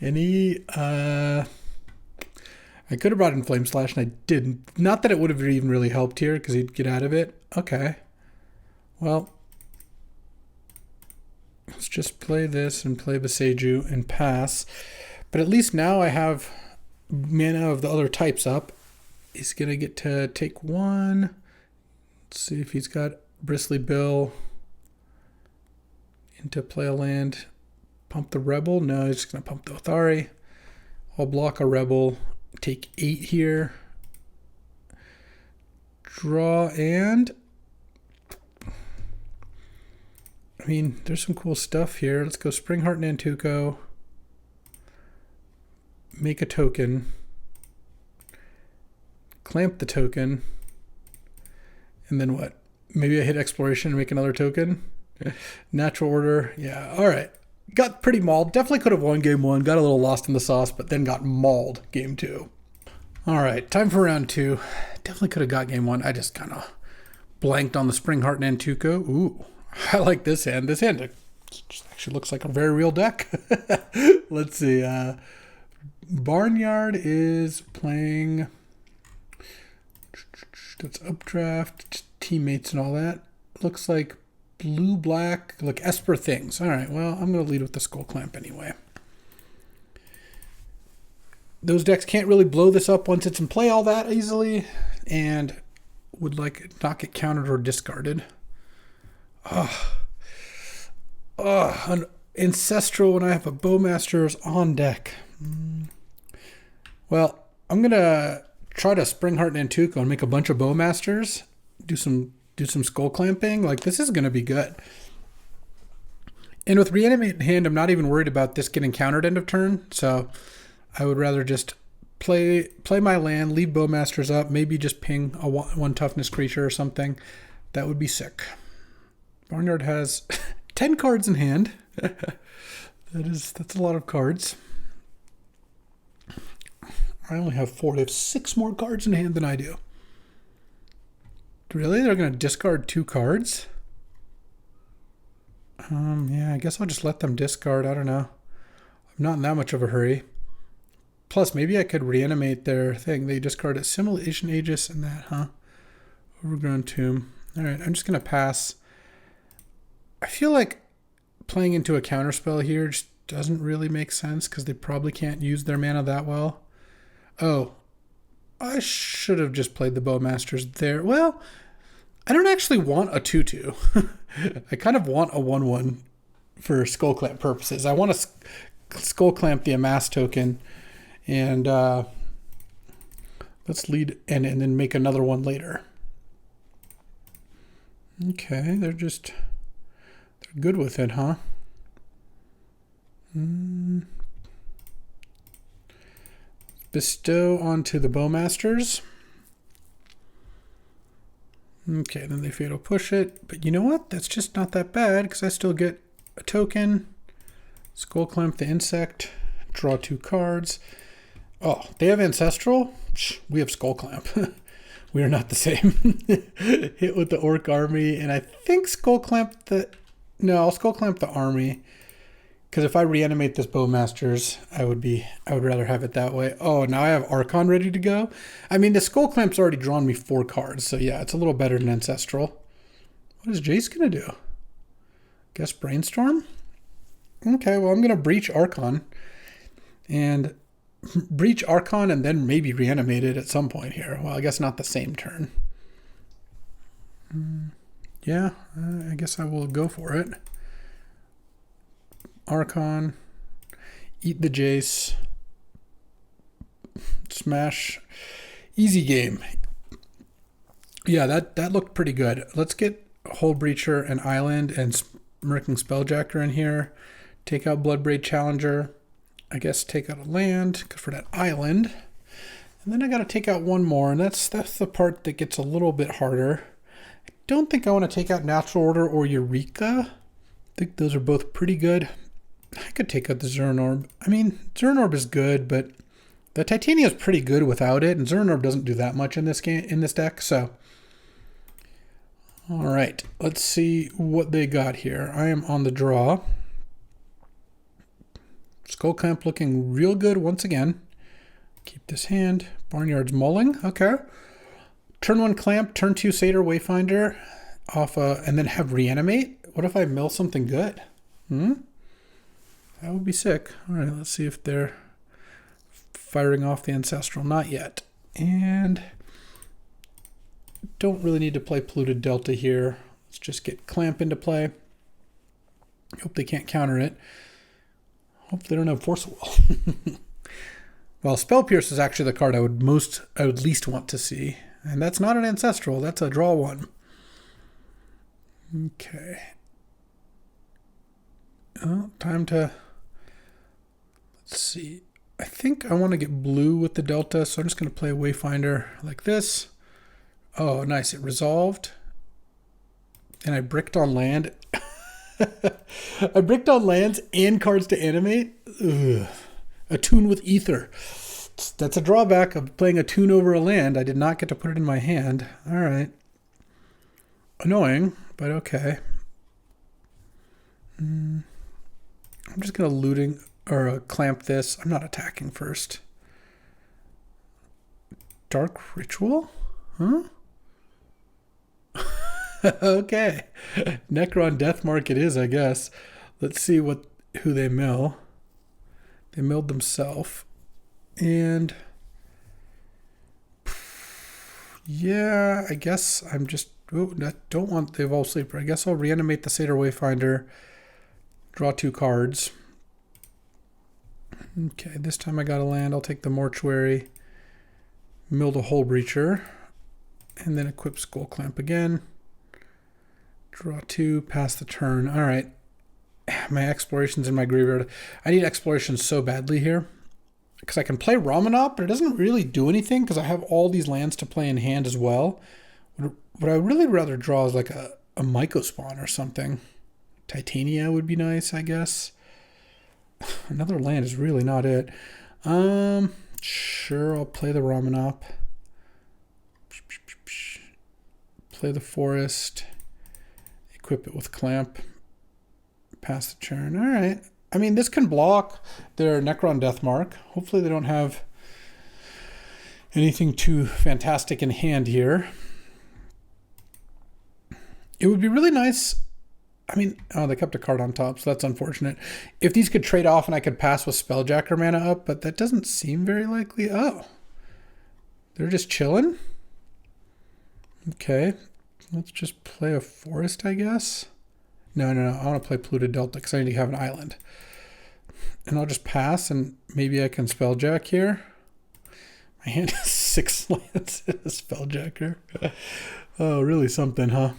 Any, I could have brought in Flame Slash, and I didn't. Not that it would have even really helped here, because he'd get out of it. Okay. Well, let's just play this and play Beseiju and pass. But at least now I have mana of the other types up. He's going to get to take 1. Let's see if he's got Bristly Bill into play a land. Pump the Rebel. No, he's just going to pump the Othari. I'll block a Rebel. Take 8 here. Draw and... I mean, there's some cool stuff here. Let's go Springheart Nantuko. Make a token. Clamp the token. And then what? Maybe I hit Exploration and make another token. Natural Order. Yeah, all right. Got pretty mauled. Definitely could have won game 1. Got a little lost in the sauce, but then got mauled game 2. All right, time for round 2. Definitely could have got game 1. I just kind of blanked on the Springheart Nantuko. Ooh, I like this hand. This hand actually looks like a very real deck. Let's see. Barnyard is playing... That's updraft, teammates and all that. Looks like blue, black, like Esper things. All right, well, I'm going to lead with the Skull Clamp anyway. Those decks can't really blow this up once it's in play all that easily, and would like not get countered or discarded. An Ancestral when I have a Bowmasters on deck. Well, I'm going to try to Springheart Nantuko and make a bunch of Bowmasters. Do some Skull Clamping. Like, this is going to be good. And with Reanimate in hand, I'm not even worried about this getting countered end of turn. So I would rather just play my land, leave Bowmasters up, maybe just ping a 1 toughness creature or something. That would be sick. Barnyard has 10 cards in hand. That's a lot of cards. I only have 4. They have 6 more cards in hand than I do. Really? They're going to discard 2 cards? Yeah, I guess I'll just let them discard. I don't know. I'm not in that much of a hurry. Plus, maybe I could reanimate their thing. They discard Assimilation Aegis and that, huh? Overgrown Tomb. All right, I'm just going to pass. I feel like playing into a counterspell here just doesn't really make sense because they probably can't use their mana that well. Oh, I should have just played the Bowmasters there. Well, I don't actually want a 2/2. I kind of want a 1/1 for Skull Clamp purposes. I want to Skull Clamp the Amass token and let's lead and then make another one later. Okay, they're good with it, huh? Bestow onto the Bowmasters. Okay, then they fatal push it. But you know what? That's just not that bad because I still get a token. Skull Clamp the Insect. Draw 2 cards. Oh, they have Ancestral? We have Skull Clamp. We are not the same. Hit with the Orc Army. And I think Skull Clamp the... No, I'll Skull Clamp the Army. Because if I reanimate this Bowmasters, I would rather have it that way. Oh, now I have Archon ready to go. I mean, the Skull Clamp's already drawn me 4 cards, so yeah, it's a little better than Ancestral. What is Jace gonna do? Guess Brainstorm? Okay, well, I'm gonna Breach Archon. And Breach Archon and then maybe reanimate it at some point here. Well, I guess not the same turn. Yeah, I guess I will go for it. Archon, eat the Jace, smash, easy game. Yeah, that looked pretty good. Let's get Hull Breacher and Island and Smirking Spelljacker in here. Take out Bloodbraid Challenger. I guess take out a land for that island. And then I got to take out one more, and that's the part that gets a little bit harder. I don't think I want to take out Natural Order or Eureka. I think those are both pretty good. I could take out the Zernorb. I mean, Zernorb is good, but the Titania is pretty good without it, and Zernorb doesn't do that much in this deck. So, all right, let's see what they got here. I am on the draw. Skull Clamp looking real good once again. Keep this hand. Barnyard's mulling. Okay. Turn 1 Clamp, turn 2 Satyr Wayfinder off, and then have Reanimate. What if I mill something good? That would be sick. All right, let's see if they're firing off the Ancestral. Not yet. And don't really need to play Polluted Delta here. Let's just get Clamp into play. Hope they can't counter it. Hope they don't have Force of Will. Well, Spell Pierce is actually the card I would least want to see. And that's not an Ancestral, that's a draw one. Okay. Oh, time to... Let's see. I think I want to get blue with the Delta, so I'm just going to play a Wayfinder like this. Oh, nice. It resolved. And I bricked on land. I bricked on lands and cards to animate. Ugh. Attune with Ether. That's a drawback of playing Attune over a land. I did not get to put it in my hand. All right. Annoying, but okay. I'm just going to looting or clamp this. I'm not attacking first. Dark Ritual? Huh? Okay. Necron Deathmark it is, I guess. Let's see who they mill. They milled themselves. And yeah, I guess I'm just don't want the Evolved Sleeper. I guess I'll reanimate the Satyr Wayfinder. Draw 2 cards. Okay, this time I got a land. I'll take the Mortuary. Mill the Hull Breacher. And then equip Skull Clamp again. Draw 2, pass the turn. All right. My Exploration's in my graveyard. I need Exploration so badly here. Because I can play Ramanop, but it doesn't really do anything because I have all these lands to play in hand as well. What I really rather draw is like a Myco Spawn or something. Titania would be nice, I guess. Another land is really not it. Sure, I'll play the Ramanop. Play the Forest. Equip it with Clamp. Pass the turn. All right. I mean, this can block their Necron Deathmark. Hopefully they don't have anything too fantastic in hand here. It would be really nice. I mean, oh, they kept a card on top, so that's unfortunate. If these could trade off and I could pass with Spelljacker mana up, but that doesn't seem very likely. Oh, they're just chilling? Okay, let's just play a Forest, I guess. No, I want to play Polluted Delta because I need to have an island. And I'll just pass and maybe I can Spelljack here. My hand has 6 lands in a Spelljacker. Oh, really something, huh?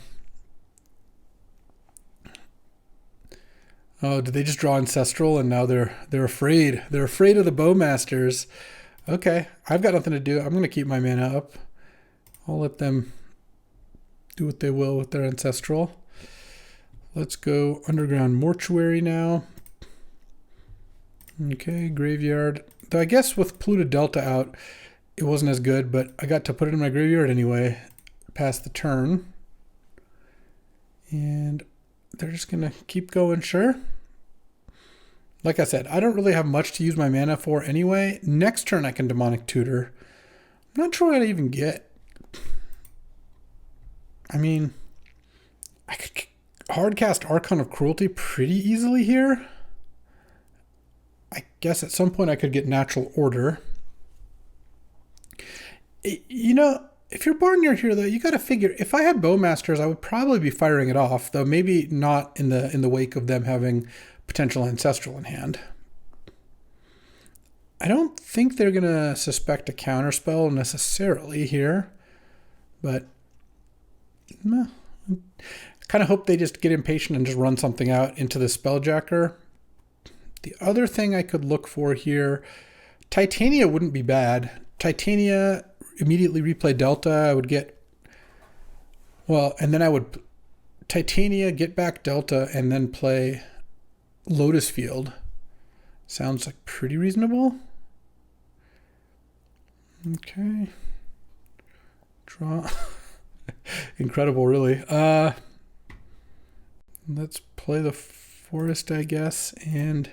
Oh, did they just draw Ancestral and now they're afraid? They're afraid of the Bowmasters. Okay, I've got nothing to do. I'm going to keep my mana up. I'll let them do what they will with their Ancestral. Let's go Underground Mortuary now. Okay, Graveyard. Though I guess with Polluted Delta out, it wasn't as good, but I got to put it in my graveyard anyway. Pass the turn. And they're just going to keep going, sure. Like I said, I don't really have much to use my mana for anyway. Next turn I can Demonic Tutor. I'm not sure what I'd even get. I mean, I could hardcast Archon of Cruelty pretty easily here. I guess at some point I could get Natural Order. You know, if you're born near here, though, you got to figure, if I had Bowmasters, I would probably be firing it off, though maybe not in the wake of them having potential Ancestral in hand. I don't think they're going to suspect a counterspell necessarily here, but I kind of hope they just get impatient and just run something out into the Spelljacker. The other thing I could look for here, Titania wouldn't be bad. Titania, immediately replay Delta. I would get, well, and then I would Titania, get back Delta, and then play Lotus Field. Sounds like pretty reasonable. Okay. Draw. Incredible, really. Let's play the Forest, I guess, and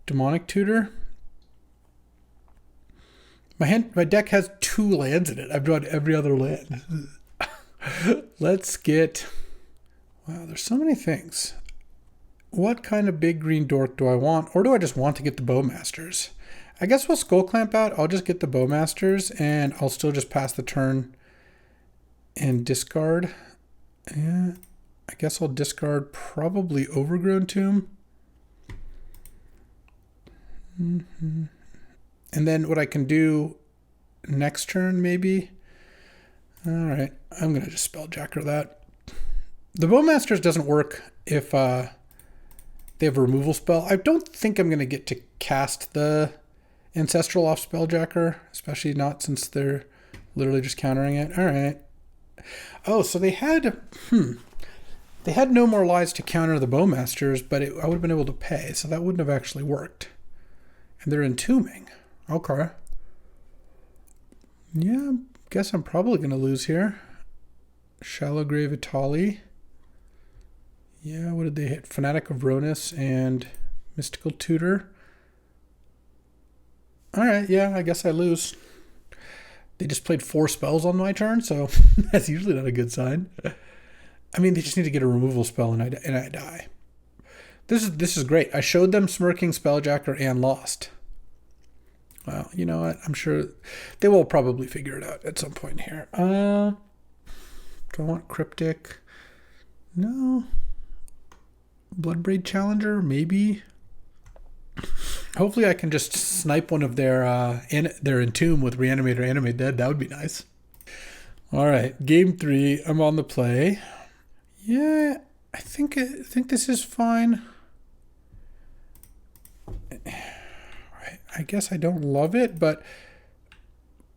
Demonic Tutor. My deck has 2 lands in it. I've drawn every other land. Let's get... Wow, there's so many things. What kind of big green dork do I want? Or do I just want to get the Bowmasters? I guess we'll Skull Clamp out. I'll just get the Bowmasters, and I'll still just pass the turn and discard. Yeah. I guess I'll discard probably Overgrown Tomb. And then what I can do next turn, maybe. All right, I'm going to just Spelljacker that. The Bowmasters doesn't work if they have a removal spell. I don't think I'm going to get to cast the Ancestral off Spelljacker, especially not since they're literally just countering it. All right. Oh, so they had No More Lies to counter the Bowmasters, but I would have been able to pay, so that wouldn't have actually worked. And they're entombing. Okay. Yeah, guess I'm probably going to lose here. Shallow Grave Itali. Yeah, what did they hit? Fanatic of Ronus and Mystical Tutor. All right, yeah, I guess I lose. They just played 4 spells on my turn, so that's usually not a good sign. I mean, they just need to get a removal spell and I die. This is great. I showed them Smirking Spelljacker and lost. Well, you know what? I'm sure they will probably figure it out at some point here. Do I want Cryptic? No. Bloodbraid Challenger? Maybe. Hopefully I can just snipe one of their Entomb with Reanimate or Animate Dead. That would be nice. All right, game 3. I'm on the play. Yeah, I think this is fine. I guess I don't love it, but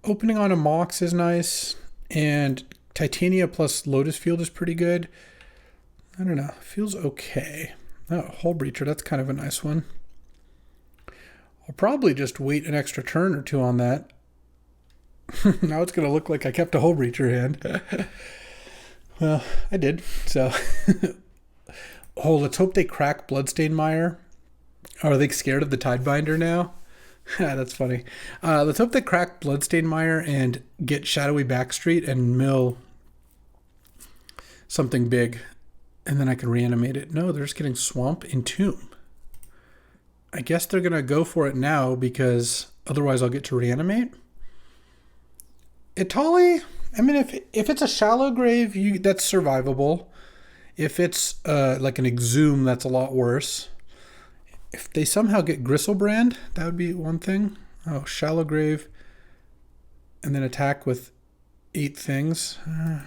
opening on a Mox is nice, and Titania plus Lotus Field is pretty good. I don't know, feels okay. Oh, Hull Breacher, that's kind of a nice one. I'll probably just wait an extra turn or 2 on that. Now it's going to look like I kept a Hull Breacher hand. Well, I did, so. Oh, let's hope they crack Bloodstained Mire. Are they scared of the Tidebinder now? That's funny. Let's hope they crack Bloodstained Mire and get Shadowy Backstreet and mill something big. And then I can reanimate it. No, they're just getting Swamp Entomb. I guess they're going to go for it now because otherwise I'll get to reanimate. Itali, I mean, if it's a Shallow Grave, that's survivable. If it's like an Exhume, that's a lot worse. If they somehow get Gristlebrand, that would be one thing. Oh, Shallow Grave. And then attack with 8 things. All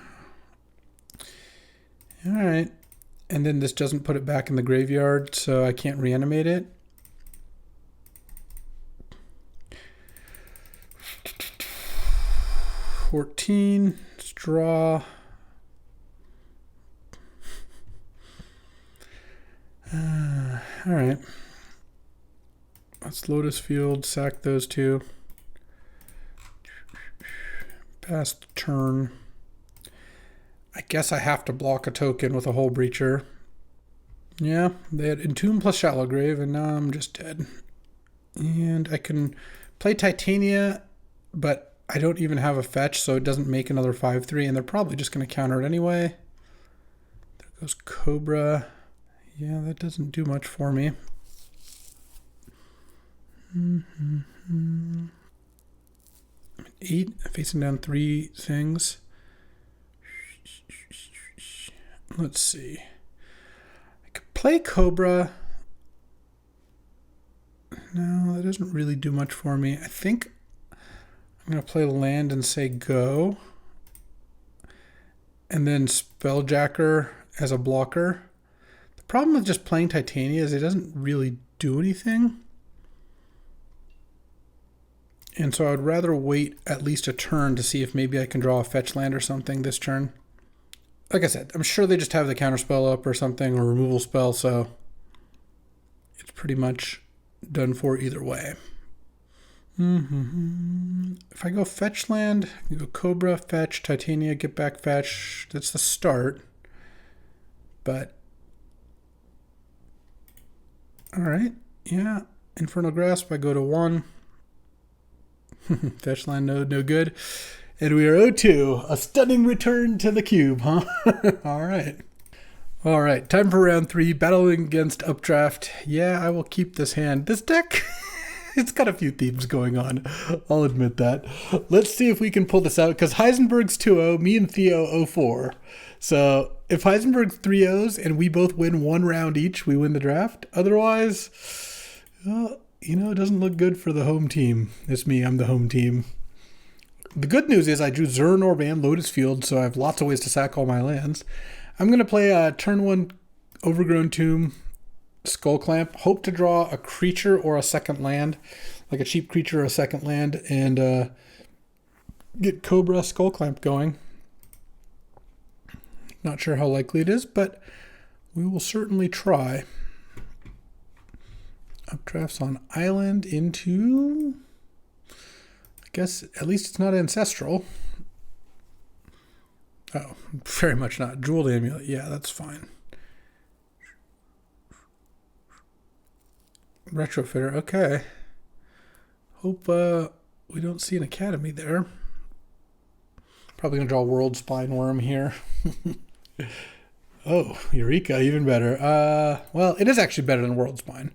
right. And then this doesn't put it back in the graveyard, so I can't reanimate it. $14. Draw. All right. Let's Lotus Field, sack those 2. Pass the turn. I guess I have to block a token with a Hull Breacher. Yeah, they had Entomb plus Shallow Grave, and now I'm just dead. And I can play Titania, but I don't even have a fetch, so it doesn't make another 5/3, and they're probably just going to counter it anyway. There goes Cobra. Yeah, that doesn't do much for me. 8, facing down 3 things. Let's see. I could play Cobra. No, that doesn't really do much for me. I think I'm going to play land and say go. And then Spelljacker as a blocker. The problem with just playing Titania is it doesn't really do anything. And so I would rather wait at least a turn to see if maybe I can draw a fetch land or something this turn. Like I said, I'm sure they just have the counterspell up or something, or removal spell, so it's pretty much done for either way. If I go fetch land, I can go Cobra, fetch, Titania, get back, fetch. That's the start. But, all right, yeah. Infernal Grasp, I go to 1. Fetch land, no good. And we are 0-2. A stunning return to the cube, huh? All right. All right, time for round 3. Battling against Updraft. Yeah, I will keep this hand. This deck, it's got a few themes going on. I'll admit that. Let's see if we can pull this out, because Heisenberg's 2-0, me and Theo 0-4. So if Heisenberg 3-0s and we both win one round each, we win the draft. Otherwise, it doesn't look good for the home team. It's me. I'm the home team. The good news is I drew Zernor and Lotus Field, so I have lots of ways to sack all my lands. I'm going to play a turn 1 Overgrown Tomb, Skull Clamp. Hope to draw a creature or a second land, like a cheap creature or a second land, and get Cobra Skull Clamp going. Not sure how likely it is, but we will certainly try. Updrafts on Island into... I guess at least it's not Ancestral. Oh, very much not. Jeweled Amulet. Yeah, that's fine. Retrofitter. Okay. Hope we don't see an Academy there. Probably going to draw World Spine Worm here. Oh, Eureka, even better. Well, it is actually better than World Spine.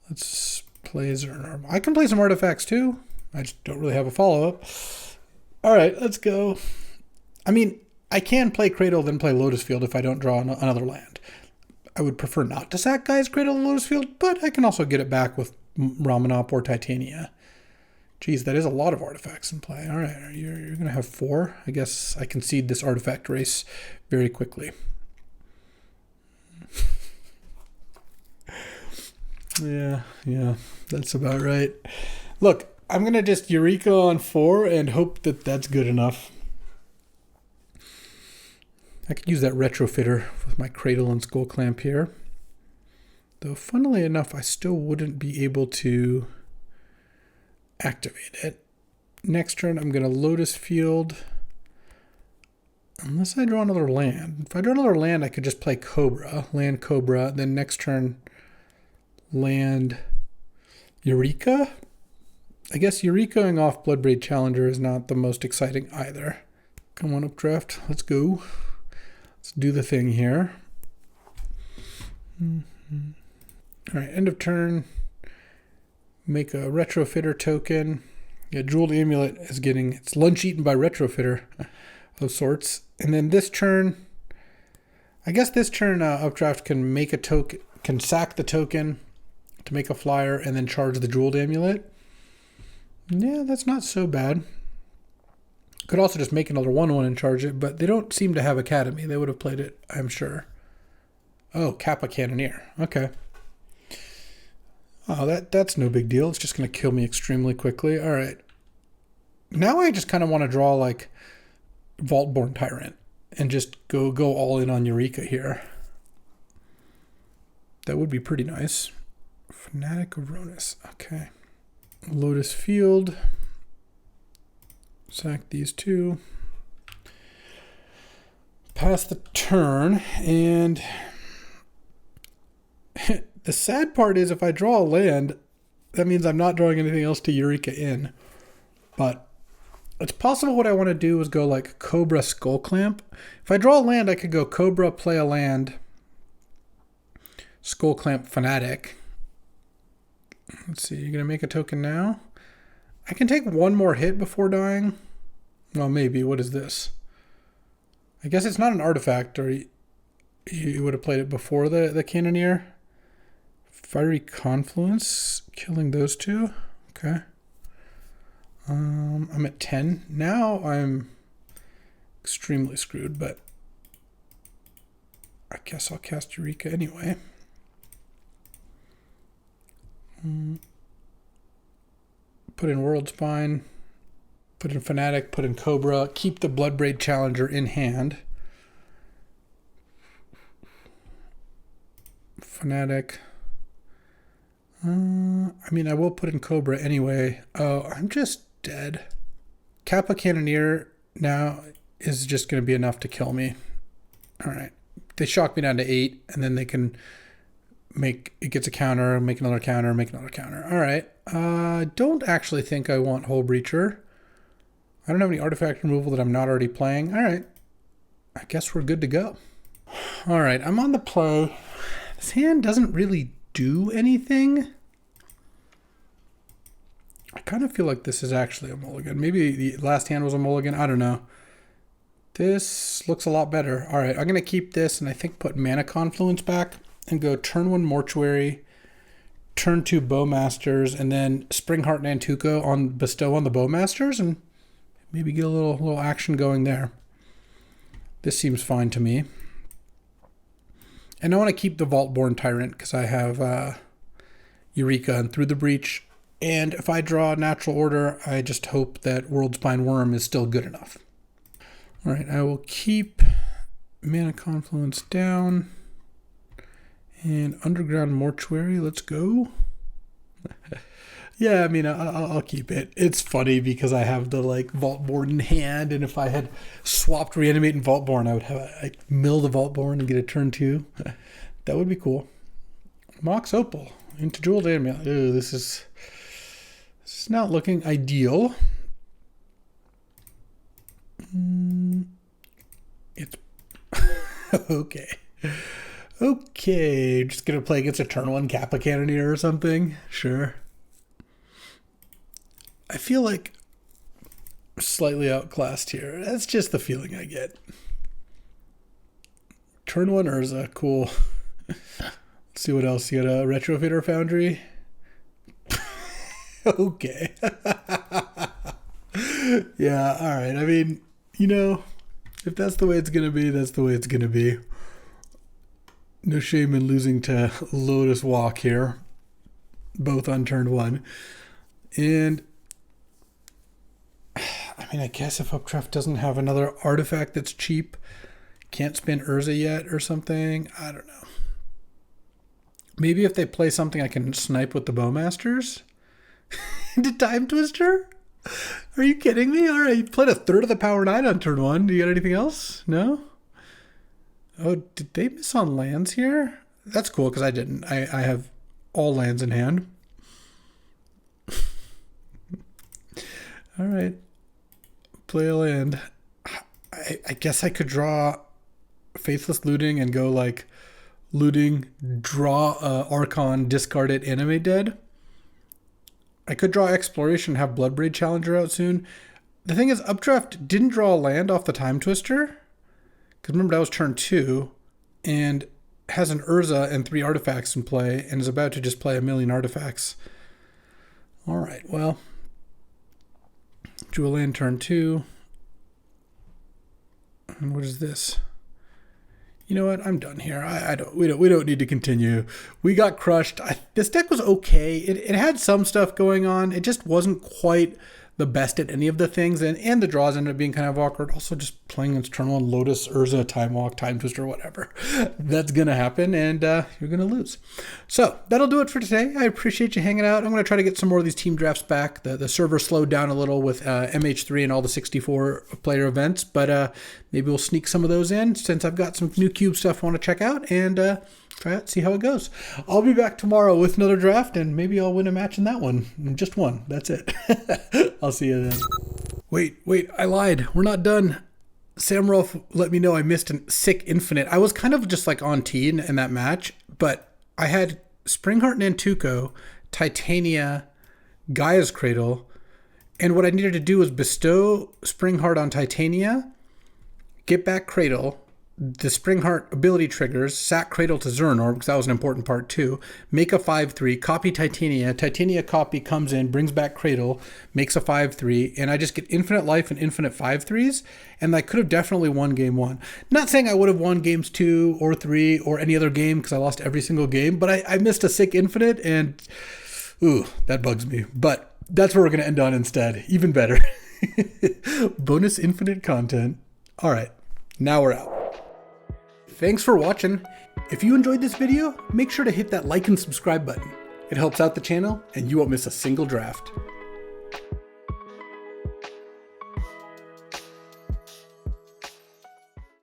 Let's play Zernor. I can play some artifacts too. I just don't really have a follow-up. All right, let's go. I mean, I can play Cradle, then play Lotus Field if I don't draw another land. I would prefer not to sack Guy's Cradle and Lotus Field, but I can also get it back with Ramanop or Titania. Geez, that is a lot of artifacts in play. All right, you're going to have 4. I guess I concede this artifact race very quickly. Yeah, that's about right. Look, I'm going to just Eureka on 4 and hope that that's good enough. I could use that Retrofitter with my Cradle and Skull Clamp here. Though, funnily enough, I still wouldn't be able to activate it. Next turn, I'm going to Lotus Field. Unless I draw another land. If I draw another land, I could just play Cobra. Land Cobra. Then next turn, land Eureka. I guess Eurekaing off Bloodbraid Challenger is not the most exciting either. Come on, Updraft. Let's go. Let's do the thing here. All right, end of turn. Make a Retrofitter token. Yeah, Jeweled Amulet is getting its lunch eaten by Retrofitter of sorts. And then this turn, I guess this turn Updraft can make a token, can sack the token to make a flyer and then charge the Jeweled Amulet. Yeah, that's not so bad. Could also just make another 1/1 and charge it, but they don't seem to have Academy. They would have played it, I'm sure. Oh, Kappa Cannoneer. Okay. Oh, that's no big deal. It's just going to kill me extremely quickly. All right. Now I just kind of want to draw like Vaultborn Tyrant and just go all in on Eureka here. That would be pretty nice. Fanatic of Ronus. Okay. Lotus Field. Sack these 2. Pass the turn, and the sad part is if I draw a land, that means I'm not drawing anything else to Eureka in. But it's possible what I want to do is go like Cobra Skull Clamp. If I draw a land, I could go Cobra, play a land, Skull Clamp Fanatic. Let's see, you're going to make a token now? I can take one more hit before dying. Well, maybe. What is this? I guess it's not an artifact, or you would have played it before the Cannoneer. Fiery Confluence, killing those 2. Okay. I'm at 10. Now I'm extremely screwed, but I guess I'll cast Eureka anyway. Put in World Spine, put in Fanatic, put in Cobra, keep the Bloodbraid Challenger in hand. Fanatic. I mean, I will put in Cobra anyway. Oh, I'm just dead. Kappa Cannoneer now is just going to be enough to kill me. All right. They shock me down to 8, and then they can make, it gets a counter, make another counter, make another counter. All right. Don't actually think I want Hull Breacher. I don't have any artifact removal that I'm not already playing. All right. I guess we're good to go. All right. I'm on the play. This hand doesn't really do anything. I kind of feel like this is actually a mulligan. Maybe the last hand was a mulligan. I don't know. This looks a lot better. All right, I'm going to keep this and I think put Mana Confluence back and go turn 1 Mortuary, turn 2 Bowmasters, and then Spring Heart Nantuko on bestow on the Bowmasters and maybe get a little action going there. This seems fine to me. And I want to keep the Vaultborn Tyrant because I have Eureka and Through the Breach. And if I draw Natural Order, I just hope that Worldspine Worm is still good enough. All right, I will keep Mana Confluence down. And Underground Mortuary, let's go. Yeah, I mean, I'll keep it. It's funny because I have the like Vaultborn in hand, and if I had swapped Reanimate and Vaultborn, I would have I'd mill the Vaultborn and get a turn 2. That would be cool. Mox Opal into Jeweled Amulet. Ooh, this is not looking ideal. It's okay. Okay, just gonna play against a turn 1 Kappa Cannoneer or something. Sure. I feel like slightly outclassed here. That's just the feeling I get. Turn 1 Urza, cool. Let's see what else. You got a Retrofitter Foundry? Okay. Yeah, alright. I mean, you know, if that's the way it's gonna be, that's the way it's gonna be. No shame in losing to Lotus Walk here. Both on turn 1. And I mean, I guess if Updraft doesn't have another artifact that's cheap, can't spin Urza yet or something, I don't know. Maybe if they play something I can snipe with the Bowmasters into Time Twister? Are you kidding me? All right, you played a third of the Power 9 on turn 1. Do you got anything else? No? Oh, did they miss on lands here? That's cool because I didn't. I have all lands in hand. All right. Play a land. I guess I could draw Faithless Looting and go like looting, draw Archon, discard it, animate dead. I could draw Exploration, have Bloodbraid Challenger out soon. The thing is, Updraft didn't draw a land off the Time Twister. Because remember, that was turn 2. And has an Urza and 3 artifacts in play and is about to just play a million artifacts. All right, well. Drew a land turn 2. And what is this? You know what? I'm done here. We don't need to continue. We got crushed. This deck was okay. It had some stuff going on. It just wasn't quite the best at any of the things, and the draws ended up being kind of awkward. Also, just playing against turn 1 Lotus, Urza, Time Walk, Time Twister, whatever. That's gonna happen, and you're gonna lose. So that'll do it for today. I appreciate you hanging out. I'm gonna try to get some more of these team drafts back. The server slowed down a little with MH3 and all the 64 player events, but maybe we'll sneak some of those in since I've got some new cube stuff I want to check out and try it, see how it goes. I'll be back tomorrow with another draft, and maybe I'll win a match in that one. Just one. That's it. I'll see you then. Wait, I lied. We're not done. Sam Rolfe let me know I missed a sick infinite. I was kind of just like on tee in that match, but I had Springheart Nantuko, Titania, Gaia's Cradle, and what I needed to do was bestow Springheart on Titania, get back Cradle, the Springheart ability triggers, sack Cradle to Zernor, because that was an important part too, make a 5-3, copy Titania, Titania copy comes in, brings back Cradle, makes a 5-3, and I just get infinite life and infinite 5-3s, and I could have definitely won game 1. Not saying I would have won games 2 or 3 or any other game, because I lost every single game, but I missed a sick infinite, and ooh, that bugs me. But that's where we're going to end on instead. Even better. Bonus infinite content. All right, now we're out. Thanks for watching. If you enjoyed this video, make sure to hit that like and subscribe button. It helps out the channel and you won't miss a single draft.